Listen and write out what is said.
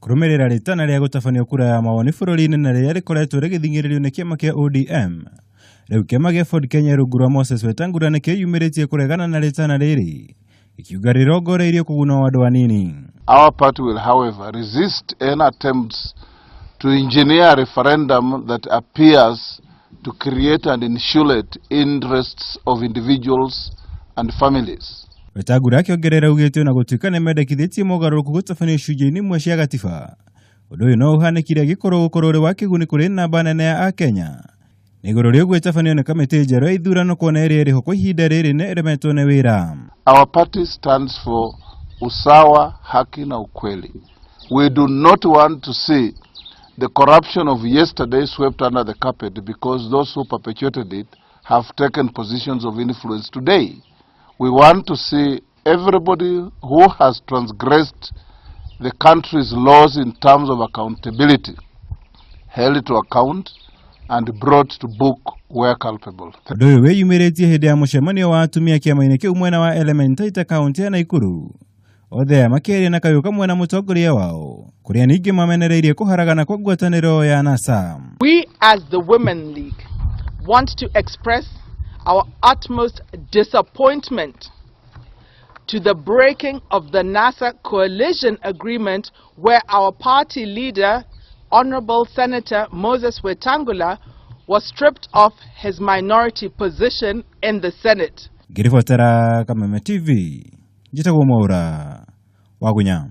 Kurumirira riitana ria gutabanio kura ya mawoni bururi-ini na riria rikoretwo rigithingiririo ni Kiama kia ODM. Riu Kiama gia Ford Kenya rungu rwa Moses Wetangula ni kiyumiritie kuregana na riitana riri, gikiuga urongoreirio kuguna andu anini. Our party will, however, resist any attempts to engineer a referendum that appears to create and insulate interests of individuals and families. Wetangula akiongerera ugite na gutuika ni mendekithitie mugaru gutabanio icunjĩ-inĩ imwe cia gatiba. Undu uyu no uhanikire gikorwo gukorwo ri wa kiguni kuri namba nene ya akenya. Iguru ria gwitabanio ni kamiti njeru ya ithurano kuona iri riho kwa ihinda riri ni iremetwo ni wira. Our party stands for usawa, haki na ukweli. We do not want to see the corruption of yesterday swept under the carpet because those who perpetuated it have taken positions of influence today. We want to see everybody who has transgressed the country's laws in terms of accountability held to account and brought to book where culpable. Nduyu weyumiritie hindi ya mucemanio wa atumia Kiama-ini kiu mwena wa Elementaita kaunti ya Nakuru. Othe Makiaria na kayuka mwena mutongoria wao kuria ningi mamenereirie kuharagana kwa ngwataniro ya NASA. We as the Women League want to express our utmost disappointment to the breaking of the NASA coalition agreement where our party leader, Honorable Seneta Moses Wetangula, was stripped of his minority position in the Senate. Girifotera Kameme TV, Jitagwo Mwaura, Wagunya.